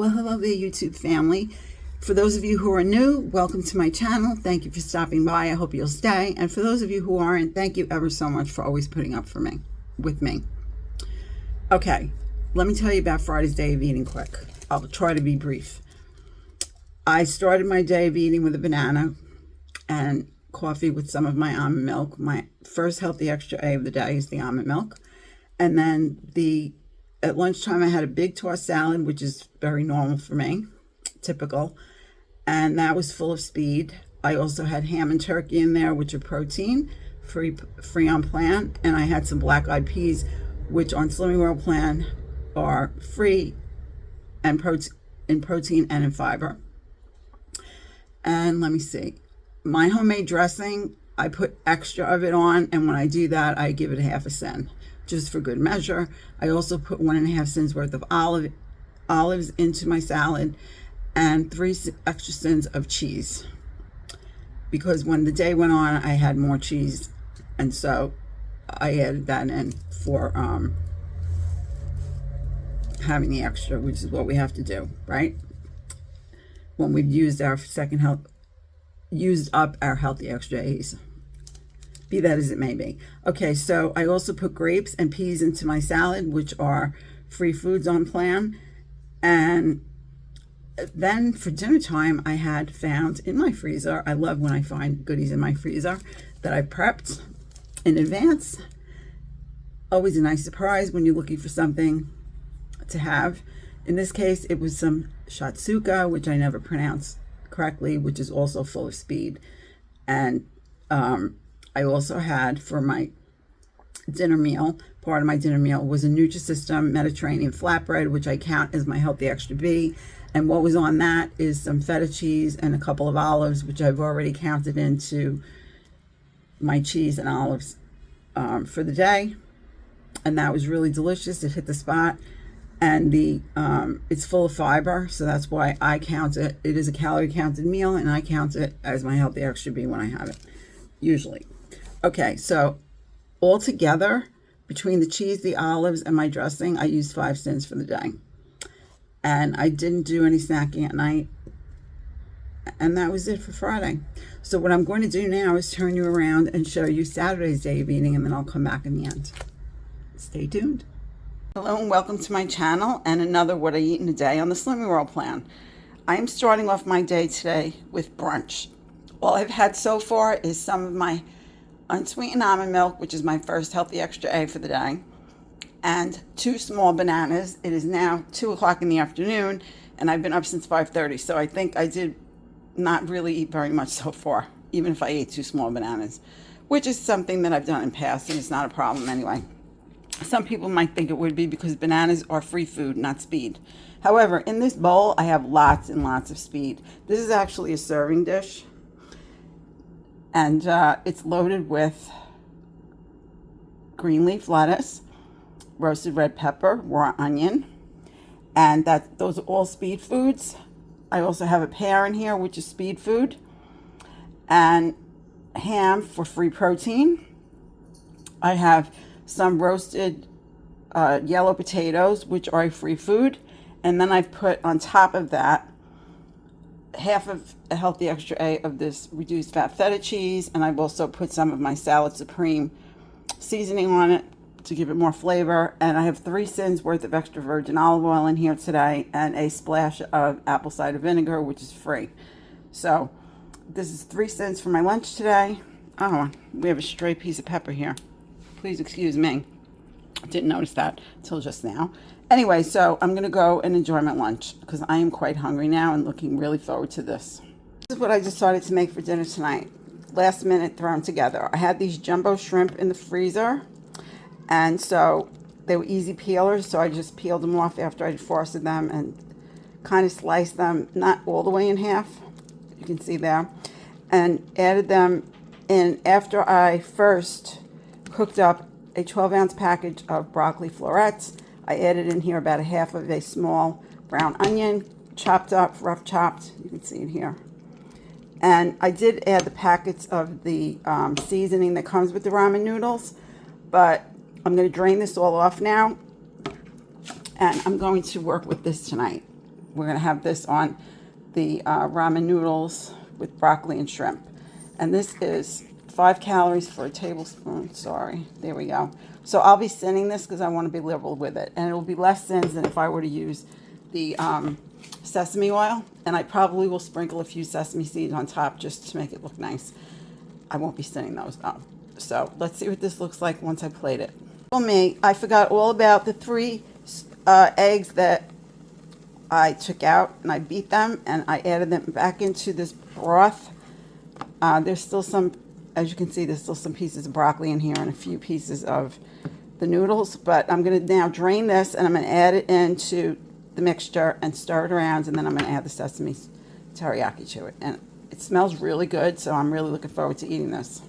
Well, hello there, YouTube family. For those of you who are new, welcome to my channel. Thank you for stopping by. I hope you'll stay. And for those of you who aren't, thank you ever so much for always putting up with me. Okay, let me tell you about Friday's day of eating quick. I'll try to be brief. I started my day of eating with a banana and coffee with some of my almond milk. My first healthy extra A of the day is the almond milk. And then at lunchtime, I had a big tossed salad, which is very normal for me, typical. And that was full of speed. I also had ham and turkey in there, which are protein, free on plan. And I had some black-eyed peas, which on Slimming World Plan are free and in protein and in fiber. And let me see. My homemade dressing, I put extra of it on. And when I do that, I give it a half a cent, just for good measure. I also put 1.5 cents worth of olives into my salad and 3 extra cents of cheese, because when the day went on, I had more cheese, and so I added that in for having the extra, which is what we have to do, right? When we've used up our healthy extra A's. Be that as it may be. Okay, so I also put grapes and peas into my salad, which are free foods on plan. And then for dinner time, I had found in my freezer, I love when I find goodies in my freezer that I prepped in advance. Always a nice surprise when you're looking for something to have. In this case, it was some shatsuka, which I never pronounced correctly, which is also full of speed. And I also had for my dinner meal, part of my dinner meal was a Nutrisystem Mediterranean flatbread, which I count as my healthy extra B. And what was on that is some feta cheese and a couple of olives, which I've already counted into my cheese and olives for the day. And that was really delicious. It hit the spot. And it's full of fiber, so that's why I count it. It is a calorie counted meal, and I count it as my healthy extra B when I have it, usually. Okay, so all together, between the cheese, the olives, and my dressing, I used 5 cents for the day. And I didn't do any snacking at night. And that was it for Friday. So what I'm going to do now is turn you around and show you Saturday's day of eating, and then I'll come back in the end. Stay tuned. Hello and welcome to my channel and another What I Eat in a Day on the Slimming World Plan. I am starting off my day today with brunch. All I've had so far is some of my unsweetened almond milk, which is my first healthy extra A for the day, and 2 small bananas. It is now 2 o'clock in the afternoon, and I've been up since 5:30, so I think I did not really eat very much so far, even if I ate 2 small bananas, which is something that I've done in the past, and it's not a problem anyway. Some people might think it would be because bananas are free food, not speed. However, in this bowl, I have lots and lots of speed. This is actually a serving dish, and it's loaded with green leaf lettuce, roasted red pepper, raw onion, and those are all speed foods. I also have a pear in here, which is speed food, and ham for free protein. I have some roasted yellow potatoes, which are a free food. And then I've put on top of that half of a healthy extra A of this reduced fat feta cheese. And I've also put some of my Salad Supreme seasoning on it to give it more flavor. And I have 3 cents worth of extra virgin olive oil in here today and a splash of apple cider vinegar, which is free. So this is 3 cents for my lunch today. Oh, we have a stray piece of pepper here. Please excuse me. I didn't notice that until just now. Anyway, so I'm going to go and enjoy my lunch because I am quite hungry now and looking really forward to this. This is what I decided to make for dinner tonight. Last minute thrown together. I had these jumbo shrimp in the freezer, and so they were easy peelers, so I just peeled them off after I defrosted them and kind of sliced them, not all the way in half, you can see there, and added them in after I first cooked up a 12-ounce package of broccoli florets. I added in here about a half of a small brown onion, chopped up, rough chopped. You can see it here. And I did add the packets of the seasoning that comes with the ramen noodles, but I'm going to drain this all off now, and I'm going to work with this tonight. we're going to have this on the ramen noodles with broccoli and shrimp. And this is 5 calories for a tablespoon. Sorry, there we go. So I'll be sending this because I want to be liberal with it. And it will be less sins than if I were to use the sesame oil. And I probably will sprinkle a few sesame seeds on top just to make it look nice. I won't be sending those though. So let's see what this looks like once I plate it. For me, I forgot all about the 3 eggs that I took out, and I beat them and I added them back into this broth. There's still some, as you can see, there's still some pieces of broccoli in here and a few pieces of the noodles, but I'm going to now drain this and I'm going to add it into the mixture and stir it around, and then I'm going to add the sesame teriyaki to it. And it smells really good, so I'm really looking forward to eating this.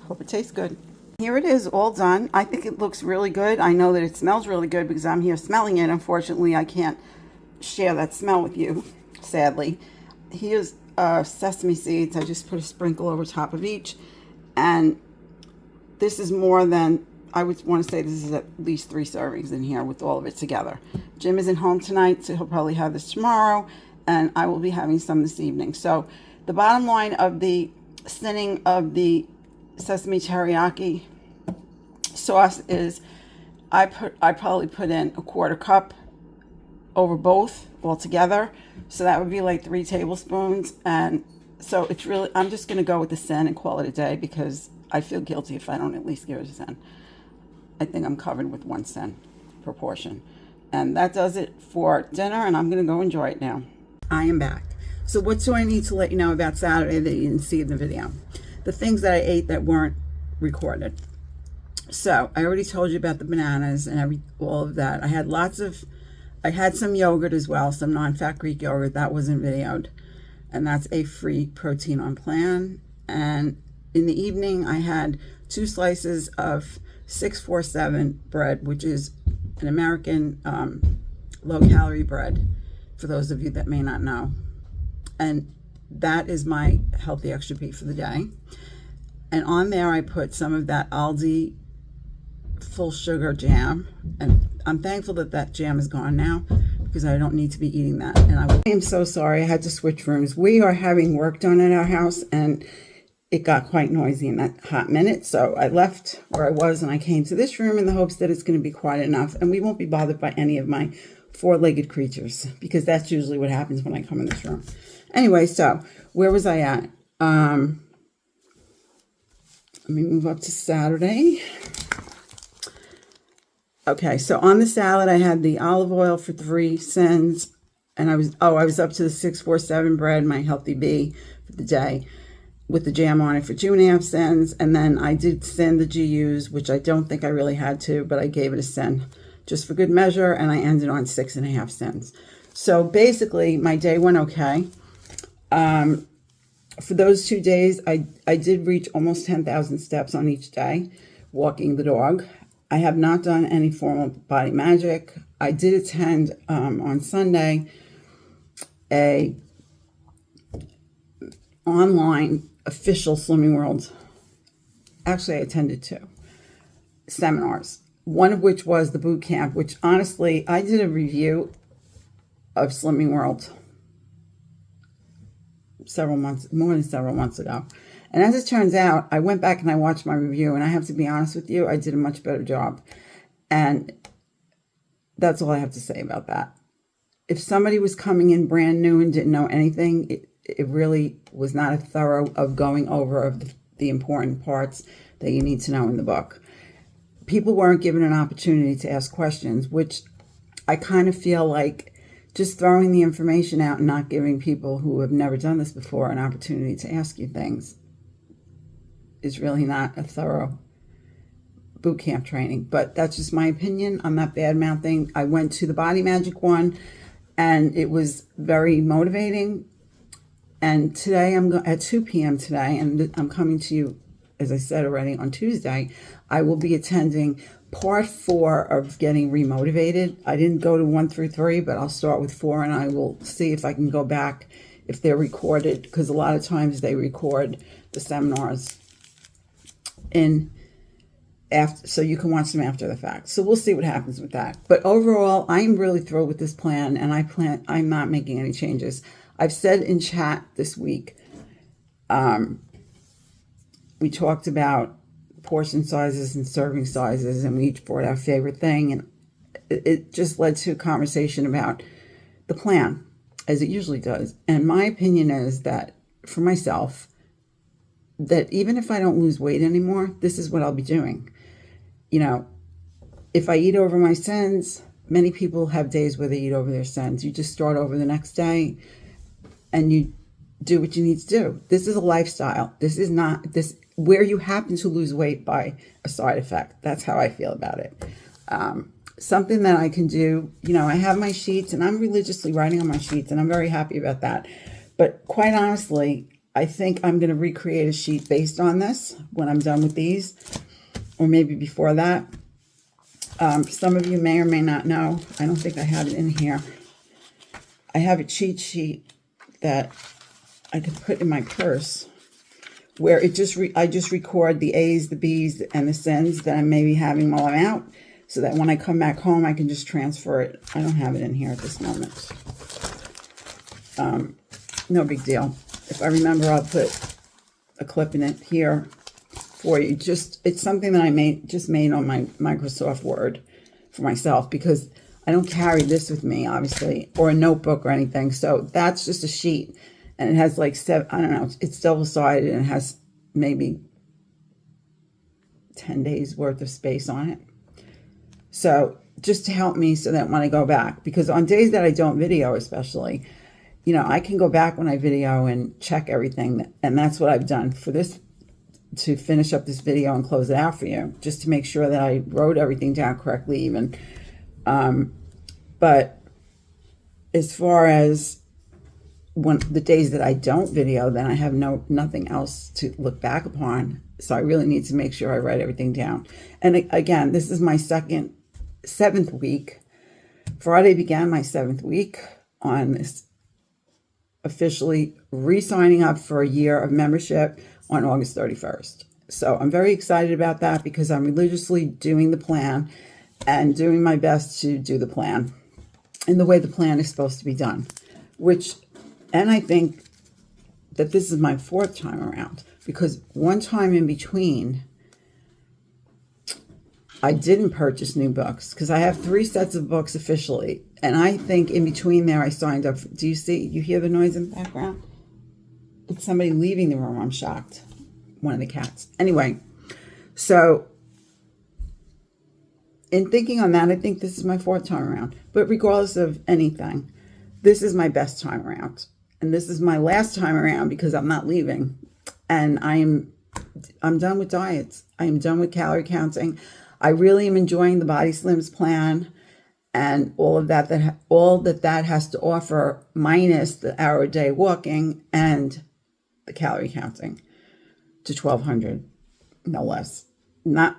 Hope it tastes good. Here it is, all done. I think it looks really good. I know that it smells really good because I'm here smelling it. Unfortunately, I can't share that smell with you, sadly. Here's sesame seeds. I just put a sprinkle over top of each. And this is more than, I would want to say this is at least 3 servings in here with all of it together. Jim isn't home tonight, so he'll probably have this tomorrow. And I will be having some this evening. So the bottom line of the thinning of the sesame teriyaki sauce is I probably put in a 1/4 cup over both altogether, so that would be like 3 tablespoons. And so it's really, I'm just going to go with the sin and call it a day because I feel guilty if I don't at least give it a sin. I think I'm covered with 1 sin proportion, and that does it for dinner, and I'm going to go enjoy it now. I am back. So what do I need to let you know about Saturday that you didn't see in the video? The things that I ate that weren't recorded. So I already told you about the bananas and all of that. I had some yogurt as well, some non-fat Greek yogurt that wasn't videoed, and that's a free protein on plan. And in the evening, I had 2 slices of 647 bread, which is an American low-calorie bread, for those of you that may not know. And that is my healthy extra beef for the day. And on there, I put some of that Aldi full sugar jam. And I'm thankful that that jam is gone now because I don't need to be eating that. And I am so sorry. I had to switch rooms. We are having work done at our house, and it got quite noisy in that hot minute. So I left where I was and I came to this room in the hopes that it's going to be quiet enough and we won't be bothered by any of my 4-legged creatures, because that's usually what happens when I come in this room. Anyway, so where was I at? Let me move up to Saturday. Okay, so on the salad, I had the olive oil for 3 cents, and I was up to the 647 bread, my healthy B for the day, with the jam on it for 2.5 cents, and then I did send the GUs, which I don't think I really had to, but I gave it a cent just for good measure, and I ended on 6.5 cents. So basically, my day went okay. For those 2 days, I did reach almost 10,000 steps on each day, walking the dog. I have not done any formal body magic. I did attend on Sunday a online official Slimming World. Actually, I attended 2 seminars, one of which was the boot camp, which honestly, I did a review of Slimming World more than several months ago. And as it turns out, I went back and I watched my review, and I have to be honest with you, I did a much better job. And that's all I have to say about that. If somebody was coming in brand new and didn't know anything, it really was not a thorough of going over of the important parts that you need to know in the book. People weren't given an opportunity to ask questions, which I kind of feel like just throwing the information out and not giving people who have never done this before an opportunity to ask you things is really not a thorough boot camp training. But that's just my opinion. I'm not bad mouthing. I went to the Body Magic one, and it was very motivating. And today I'm at 2 p.m. today, and I'm coming to you, as I said already, on Tuesday. I will be attending part 4 of getting remotivated. I didn't go to 1 through 3, but I'll start with 4, and I will see if I can go back if they're recorded, because a lot of times they record the seminars in after, so you can watch them after the fact. So we'll see what happens with that. But overall, I'm really thrilled with this plan, and I'm not making any changes. I've said in chat this week, we talked about portion sizes and serving sizes, and we each brought our favorite thing, and it just led to a conversation about the plan, as it usually does. And my opinion is that, for myself, that even if I don't lose weight anymore, this is what I'll be doing. You know, if I eat over my sins, many people have days where they eat over their sins. You just start over the next day and you do what you need to do. This is a lifestyle. This is not this where you happen to lose weight by a side effect. That's how I feel about it. Something that I can do, you know, I have my sheets and I'm religiously writing on my sheets and I'm very happy about that. But quite honestly, I think I'm going to recreate a sheet based on this when I'm done with these, or maybe before that. Some of you may or may not know, I don't think I have it in here. I have a cheat sheet that I could put in my purse where I just record the A's, the B's, and the sins that I may be having while I'm out, so that when I come back home, I can just transfer it. I don't have it in here at this moment. No big deal. If I remember, I'll put a clip in it here for you. It's something that I made on my Microsoft Word for myself, because I don't carry this with me, obviously, or a notebook or anything. So that's just a sheet, and it has like I don't know, it's double-sided, and it has maybe 10 days worth of space on it. So just to help me so that when I go back, because on days that I don't video especially, you know, I can go back when I video and check everything. And that's what I've done for this, to finish up this video and close it out for you, just to make sure that I wrote everything down correctly even. But as far as when the days that I don't video, then I have nothing else to look back upon. So I really need to make sure I write everything down. And again, this is my seventh week. Friday began my 7th week on this, officially re-signing up for a year of membership on August 31st. So I'm very excited about that, because I'm religiously doing the plan and doing my best to do the plan in the way the plan is supposed to be done, and I think that this is my 4th time around, because one time in between, I didn't purchase new books, because I have 3 sets of books officially. And I think in between there, I signed up. Do you hear the noise in the background? It's somebody leaving the room. I'm shocked. One of the cats. Anyway, so in thinking on that, I think this is my 4th time around. But regardless of anything, this is my best time around. And this is my last time around, because I'm not leaving. And I'm done with diets. I am done with calorie counting. I really am enjoying the Body Slims plan and all that has to offer, minus the hour a day walking and the calorie counting to 1,200, no less. Not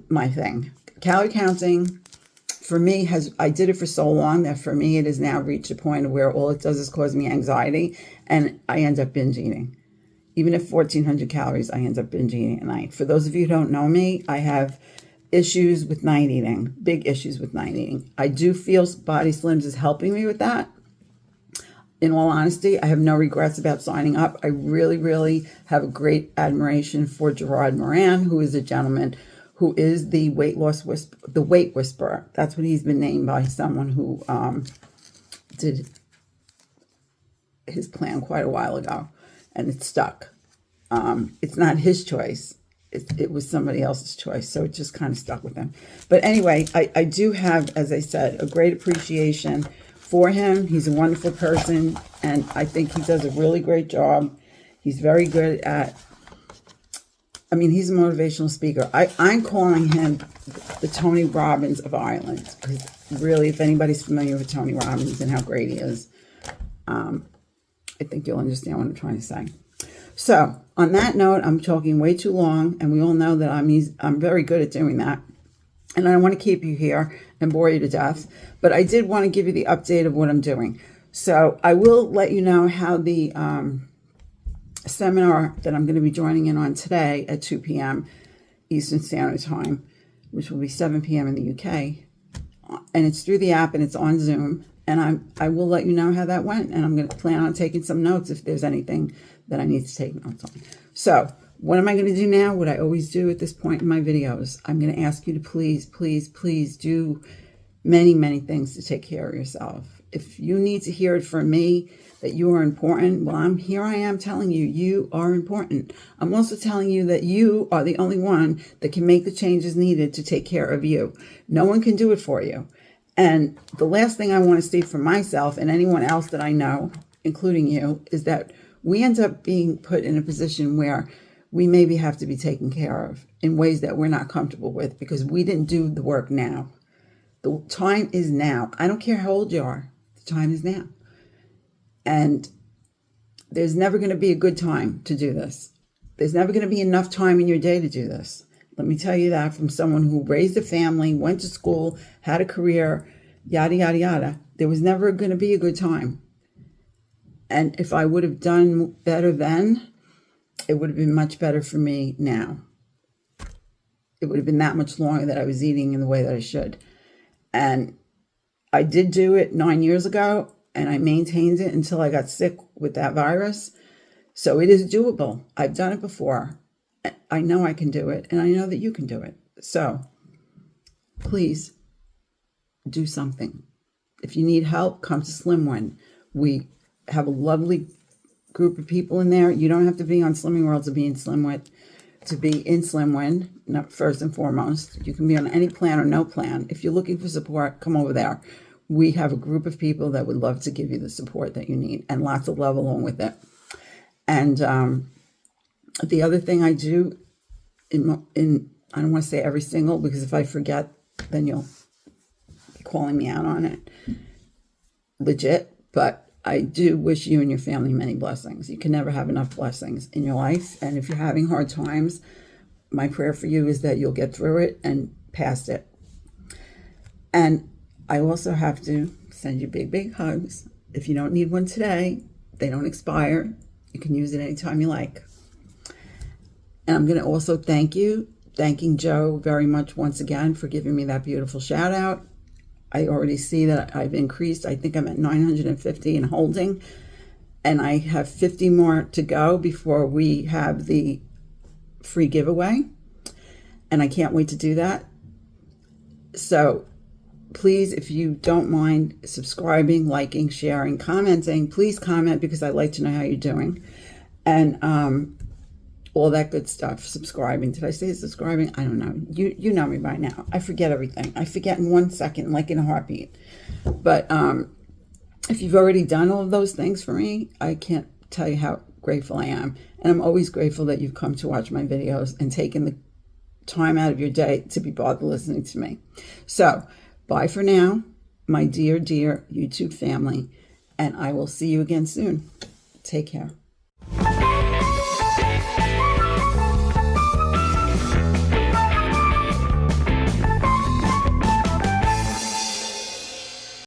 my thing. Calorie counting for me I did it for so long that for me it has now reached a point where all it does is cause me anxiety, and I end up binge eating. Even at 1,400 calories, I end up binge eating at night. For those of you who don't know me, I have issues with night eating, big issues with night eating. I do feel Body Slims is helping me with that. In all honesty, I have no regrets about signing up. I really, really have a great admiration for Gerard Moran, who is a gentleman who is the weight whisperer. That's what he's been named by someone who did his plan quite a while ago, and it stuck. It's not his choice. It was somebody else's choice, so it just kind of stuck with him. But anyway, I do have, as I said, a great appreciation for him. He's a wonderful person, and I think he does a really great job. He's very good at, he's a motivational speaker. I'm calling him the Tony Robbins of Ireland, because really, if anybody's familiar with Tony Robbins and how great he is, I think you'll understand what I'm trying to say. So, on that note, I'm talking way too long, and we all know that I'm very good at doing that. And I don't want to keep you here and bore you to death, but I did want to give you the update of what I'm doing. So, I will let you know how the seminar that I'm going to be joining in on today at 2 p.m. Eastern Standard Time, which will be 7 p.m. in the UK. And it's through the app and it's on Zoom. And I will let you know how that went. And I'm going to plan on taking some notes if there's anything that I need to take notes on. So what am I going to do now? What I always do at this point in my videos. I'm going to ask you to please, please, please do many, many things to take care of yourself. If you need to hear it from me that you are important, well, I am telling you, you are important. I'm also telling you that you are the only one that can make the changes needed to take care of you. No one can do it for you. And the last thing I want to state for myself and anyone else that I know, including you, is that we end up being put in a position where we maybe have to be taken care of in ways that we're not comfortable with because we didn't do the work now. The time is now. I don't care how old you are. The time is now. And there's never going to be a good time to do this. There's never going to be enough time in your day to do this. Let me tell you that from someone who raised a family, went to school, had a career, yada, yada, yada. There was never going to be a good time. And if I would have done better then, it would have been much better for me now. It would have been that much longer that I was eating in the way that I should. And I did do it 9 years ago. And I maintained it until I got sick with that virus. So it is doable. I've done it before. I know I can do it. And I know that you can do it. So please do something. If you need help, come to Slimwin. We have a lovely group of people in there. You don't have to be on Slimming World to be in Slimwin. To be in Slimwin, not first and foremost. You can be on any plan or no plan. If you're looking for support, come over there. We have a group of people that would love to give you the support that you need and lots of love along with it. And the other thing I do I don't want to say every single, because if I forget, then you'll be calling me out on it. Legit. But I do wish you and your family many blessings. You can never have enough blessings in your life. And if you're having hard times, my prayer for you is that you'll get through it and past it. And I also have to send you big, big hugs. If you don't need one today, they don't expire. You can use it anytime you like. And I'm going to also thanking Joe very much once again for giving me that beautiful shout out. I already see that I've increased. I think I'm at 950 and holding. And I have 50 more to go before we have the free giveaway. And I can't wait to do that. So please, if you don't mind subscribing, liking, sharing, commenting, please comment because I'd like to know how you're doing. And all that good stuff. Subscribing. Did I say subscribing? I don't know. You know me by now. I forget everything. I forget in 1 second, like in a heartbeat. But if you've already done all of those things for me, I can't tell you how grateful I am. And I'm always grateful that you've come to watch my videos and taken the time out of your day to be bothered listening to me. So, bye for now, my dear, dear YouTube family, and I will see you again soon. Take care.